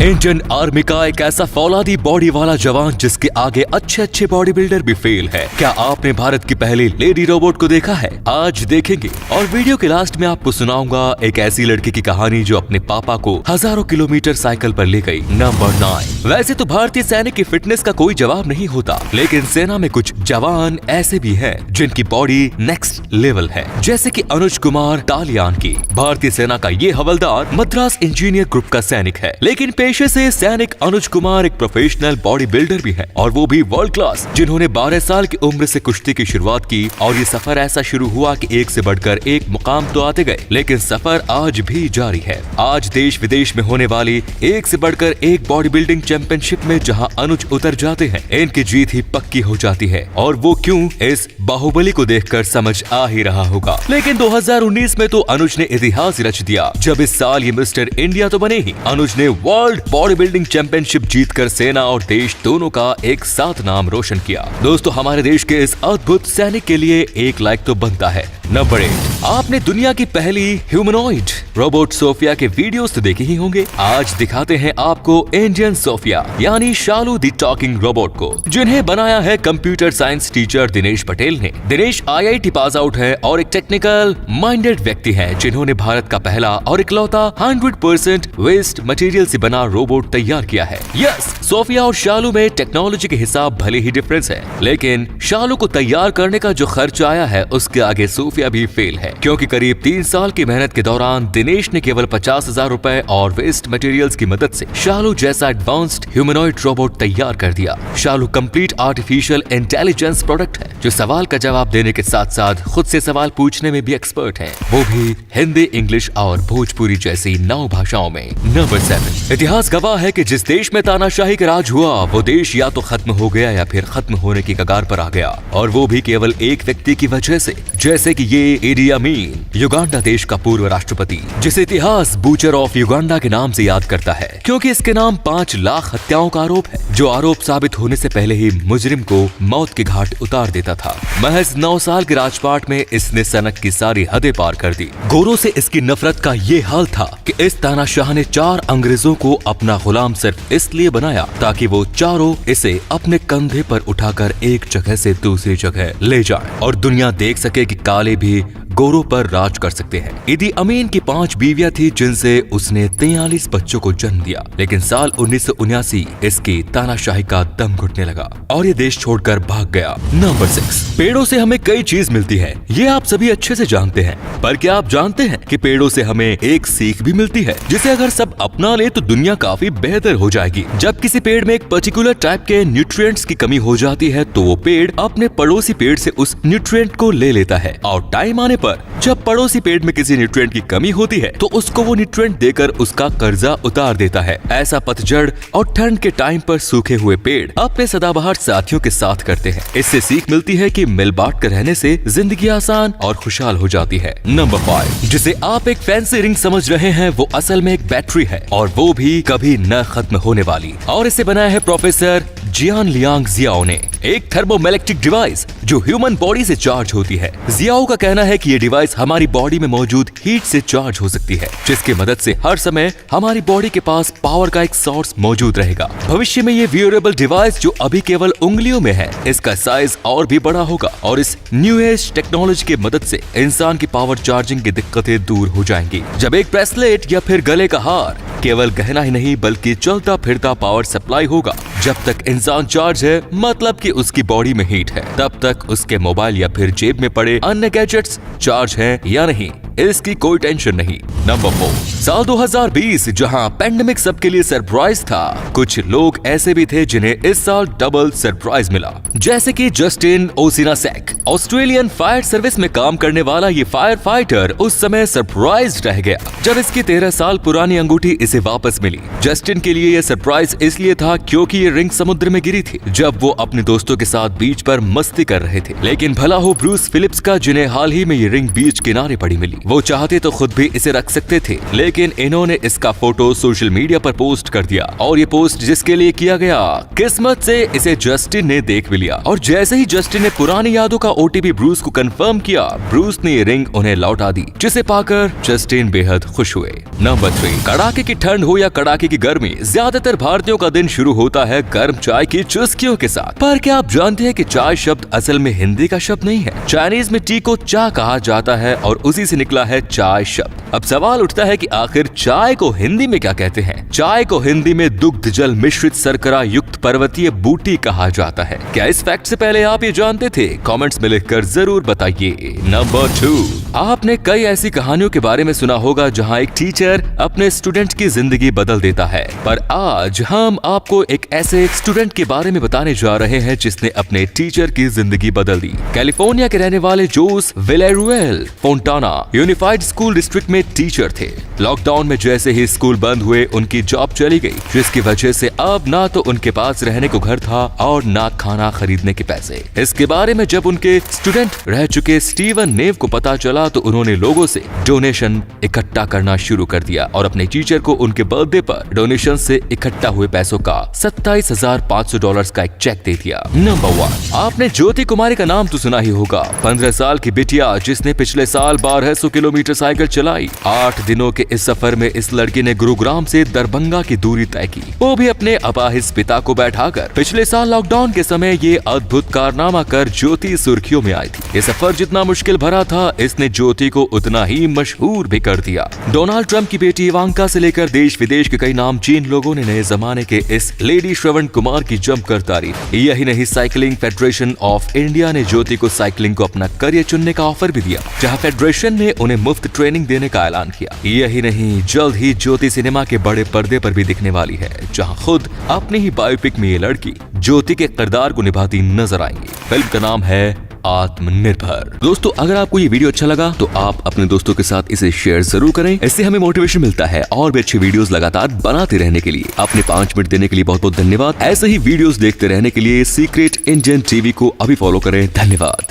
Indian army का एक ऐसा फौलादी बॉडी वाला जवान जिसके आगे अच्छे अच्छे बॉडी बिल्डर भी फेल है। क्या आपने भारत की पहली लेडी रोबोट को देखा है? आज देखेंगे और वीडियो के लास्ट में आपको सुनाऊंगा एक ऐसी लड़की की कहानी जो अपने पापा को हजारों किलोमीटर साइकिल पर ले गई। नंबर 9। वैसे तो भारतीय सैनिक की फिटनेस का कोई जवाब नहीं होता, लेकिन सेना में कुछ जवान ऐसे भी हैं जिनकी बॉडी नेक्स्ट लेवल है, जैसे कि अनुज कुमार टालियान की। भारतीय सेना का ये हवलदार मद्रास इंजीनियर ग्रुप का सैनिक है, लेकिन पेशे से सैनिक अनुज कुमार एक प्रोफेशनल बॉडी बिल्डर भी है, और वो भी वर्ल्ड क्लास, जिन्होंने 12 साल की उम्र से कुश्ती की शुरुआत की। और ये सफर ऐसा शुरू हुआ कि एक से बढ़कर एक मुकाम तो आते गए, लेकिन सफर आज भी जारी है। आज देश विदेश में होने वाली एक से बढ़कर एक बॉडी बिल्डिंग चैंपियनशिप में जहां अनुज उतर जाते हैं, इनकी जीत ही पक्की हो जाती है। और वो क्यों, इस बाहुबली को देखकर समझ आ ही रहा होगा। लेकिन 2019 में तो अनुज ने इतिहास रच दिया, जब इस साल ये मिस्टर इंडिया तो बने ही, अनुज ने वर्ल्ड बॉडी बिल्डिंग चैंपियनशिप जीतकर सेना और देश दोनों का एक साथ नाम रोशन किया। दोस्तों, हमारे देश के इस अद्भुत सैनिक के लिए एक लाइक तो बनता है। नंबर 8। आपने दुनिया की पहली ह्यूमनॉइड रोबोट सोफिया के वीडियोस तो देखे ही होंगे। आज दिखाते हैं आपको इंडियन सोफिया यानी शालू द टॉकिंग रोबोट को, जिन्हें बनाया है computer science teacher Dinesh Patel ने। दिनेश IIT पास आउट है और एक टेक्निकल माइंडेड व्यक्ति है, जिन्होंने भारत का पहला और इकलौता 100% वेस्ट मटेरियल से बना रोबोट तैयार किया है। यस, सोफिया और शालू में टेक्नोलॉजी के हिसाब भले ही डिफरेंस है, लेकिन शालू को तैयार करने का जो खर्च आया है उसके आगे सोफिया भी फेल है, क्योंकि करीब 3 साल की मेहनत के दौरान दिनेश ने केवल 50,000 रुपए और वेस्ट मटेरियल्स की मदद से शालू जैसा एडवांस्ड ह्यूमनॉइड रोबोट तैयार कर दिया। शालू कंप्लीट आर्टिफिशियल इंटेलिजेंस प्रोडक्ट है, जो सवाल का जवाब देने के साथ साथ खुद से सवाल पूछने में भी एक्सपर्ट है, वो भी हिंदी, इंग्लिश और भोजपुरी जैसी 9 भाषाओं में। नंबर 7। इतिहास गवाह है कि जिस देश में तानाशाही का राज हुआ, वो देश या तो खत्म हो गया या फिर खत्म होने की कगार पर आ गया, और वो भी केवल एक व्यक्ति की वजह से, जैसे कि ये इडी अमीन, युगांडा देश का पूर्व राष्ट्रपति, जिसे इतिहास बूचर ऑफ युगांडा के नाम से याद करता है, क्योंकि इसके नाम 5 लाख हत्याओं का आरोप है, जो आरोप साबित होने से पहले ही मुजरिम को मौत के घाट उतार देता था। महज 9 साल के राजपाट में इसने सनक की सारी हदें पार कर दी। गोरों से इसकी नफरत का ये हाल था कि इस तानाशाह ने 4 अंग्रेजों को अपना गुलाम सिर्फ इसलिए बनाया ताकि वो चारों इसे अपने कंधे पर उठाकर एक जगह से दूसरी जगह ले जाएं, और दुनिया देख सके कि काले भी गोरों पर राज कर सकते हैं। इदी अमीन की 5 बीवियां थी, जिनसे उसने 43 बच्चों को जन्म दिया, लेकिन साल 1979 इसकी तानाशाही का दम घुटने लगा और ये देश छोड़कर भाग गया। नंबर 6। पेड़ों से हमें कई चीज मिलती है, ये आप सभी अच्छे से जानते हैं, पर क्या आप जानते हैं कि पेड़ों से हमें एक सीख भी मिलती है, जिसे अगर सब अपना ले तो दुनिया काफी बेहतर हो जाएगी। जब किसी पेड़ में एक पर्टिकुलर टाइप के न्यूट्रिएंट्स की कमी हो जाती है, तो वो पेड़ अपने पड़ोसी पेड़ से उस न्यूट्रिएंट को ले लेता है, और टाइम आने पर जब पड़ोसी पेड़ में किसी न्यूट्रिएंट की कमी होती है, तो उसको वो न्यूट्रिएंट देकर उसका कर्जा उतार देता है। ऐसा पतझड़ और ठंड के टाइम पर सूखे हुए पेड़ अपने सदाबहार साथियों के साथ करते हैं। इससे सीख मिलती है कि मिल बांट कर रहने से जिंदगी आसान और खुशहाल हो जाती है। नंबर 5। जिसे आप एक फैंसी रिंग समझ रहे हैं, वो असल में एक बैटरी है, और वो भी कभी न खत्म होने वाली, और इसे बनाया है प्रोफेसर जियान लियांग जियाओ ने, एक थर्मोइलेक्ट्रिक डिवाइस जो ह्यूमन बॉडी से चार्ज होती है। जियाओ का कहना है कि ये डिवाइस हमारी बॉडी में मौजूद हीट से चार्ज हो सकती है, जिसकी मदद से हर समय हमारी बॉडी के पास पावर का एक सोर्स मौजूद रहेगा। भविष्य में ये वियरेबल डिवाइस, जो अभी केवल उंगलियों में है, इसका साइज और भी बड़ा होगा, और इस न्यू एज टेक्नोलॉजी की मदद से इंसान की पावर चार्जिंग की दिक्कतें दूर हो जाएंगी। जब एक ब्रेसलेट या फिर गले का हार केवल गहना ही नहीं बल्कि चलता फिरता पावर सप्लाई होगा। जब तक इंसान चार्ज है, मतलब कि उसकी बॉडी में हीट है, तब तक उसके मोबाइल या फिर जेब में पड़े अन्य गैजेट्स चार्ज हैं या नहीं, इसकी कोई टेंशन नहीं। नंबर 4। साल 2020 जहां पेंडेमिक सबके लिए सरप्राइज था, कुछ लोग ऐसे भी थे जिन्हें इस साल डबल सरप्राइज मिला, जैसे कि जस्टिन ओसिनासेक। ऑस्ट्रेलियन फायर सर्विस में काम करने वाला ये फायर फाइटर उस समय सरप्राइज रह गया जब इसकी 13 साल पुरानी अंगूठी इसे वापस मिली। जस्टिन के लिए यह सरप्राइज इसलिए था क्योंकि ये रिंग समुद्र में गिरी थी जब वो अपने दोस्तों के साथ बीच पर मस्ती कर रहे थे। लेकिन भला हो ब्रूस फिलिप्स का, जिन्हें हाल ही में ये रिंग बीच किनारे पड़ी मिली। वो चाहते तो खुद भी इसे रख सकते थे, लेकिन इन्होंने इसका फोटो सोशल मीडिया पर पोस्ट कर दिया और ये पोस्ट जिसके लिए किया गया, किस्मत से इसे जस्टिन ने देख भी लिया और जैसे ही जस्टिन ने पुरानी यादों का ओटीपी ब्रूस को कंफर्म किया, ब्रूस ने ये रिंग उन्हें लौटा दी, जिसे पाकर जस्टिन बेहद खुश हुए। नंबर 3, कड़ाके की ठंड हो या कड़ाके की गर्मी, ज्यादातर भारतीयों का दिन शुरू होता है गर्म चाय की चुस्कियों के साथ। पर क्या आप जानते हैं कि चाय शब्द असल में हिंदी का शब्द नहीं है? चाइनीज में टी को चा कहा जाता है और उसी से निकला है चाय शब्द। अब सवाल उठता है कि आखिर चाय को हिंदी में क्या कहते हैं? चाय को हिंदी में दुग्ध जल मिश्रित शर्करा युक्त पर्वतीय बूटी कहा जाता है। क्या इस फैक्ट से पहले आप ये जानते थे? कमेंट्स में लिखकर जरूर बताइए। नंबर 2, आपने कई ऐसी कहानियों के बारे में सुना होगा जहां एक टीचर अपने स्टूडेंट की जिंदगी बदल देता है, पर आज हम आपको एक ऐसे स्टूडेंट के बारे में बताने जा रहे हैं जिसने अपने टीचर की जिंदगी बदल दी। कैलिफोर्निया के रहने वाले जोस विलेरुएल फोंटाना यूनिफाइड स्कूल डिस्ट्रिक्ट में टीचर थे। लॉकडाउन में जैसे ही स्कूल बंद हुए उनकी जॉब चली गई, जिसकी वजह से अब ना तो उनके पास रहने को घर था और ना खाना खरीदने के पैसे। इसके बारे में जब उनके स्टूडेंट रह चुके स्टीवन नेव को पता चला तो उन्होंने लोगों से डोनेशन इकट्ठा करना शुरू कर दिया और अपने टीचर को उनके बर्थडे पर डोनेशन से इकट्ठा हुए पैसों का $27,500 का एक चेक दे दिया। नंबर 1, आपने ज्योति कुमारी का नाम तो सुना ही होगा। 15 साल की बिटिया जिसने पिछले साल 1200 किलोमीटर साइकिल चलाई। 8 दिनों के इस सफर में इस लड़की ने गुरुग्राम से दरभंगा की दूरी तय की, वो भी अपने अपाहिज पिता को बैठाकर। पिछले साल लॉकडाउन के समय ये अद्भुत कारनामा कर ज्योति सुर्खियों में आई थी। ये सफर जितना मुश्किल भरा था, इसने ज्योति को उतना ही मशहूर भी कर दिया। डोनाल्ड ट्रंप की बेटी इवांका से लेकर देश विदेश के कई नामचीन लोगों ने नए जमाने के इस लेडी श्रवण कुमार की जमकर तारीफ। यही नहीं, साइकिलिंग फेडरेशन ऑफ इंडिया ने ज्योति को साइकिलिंग को अपना करियर चुनने का ऑफर भी दिया, जहां फेडरेशन ने उन्हें मुफ्त ट्रेनिंग देने का ऐलान किया। यही नहीं, जल्द ही ज्योति सिनेमा के बड़े पर्दे पर भी दिखने वाली है, जहां खुद अपनी ही बायोपिक में ये लड़की ज्योति के किरदार को निभाती नजर आएंगी। फिल्म का नाम है आत्मनिर्भर। दोस्तों, अगर आपको ये वीडियो अच्छा लगा तो आप अपने दोस्तों के साथ इसे शेयर जरूर करें। इससे हमें मोटिवेशन मिलता है और भी अच्छी वीडियोस लगातार बनाते रहने के लिए। आपने 5 मिनट देने के लिए बहुत बहुत धन्यवाद। ऐसे ही वीडियोस देखते रहने के लिए सीक्रेट इंडियन टीवी को अभी फॉलो करें। धन्यवाद।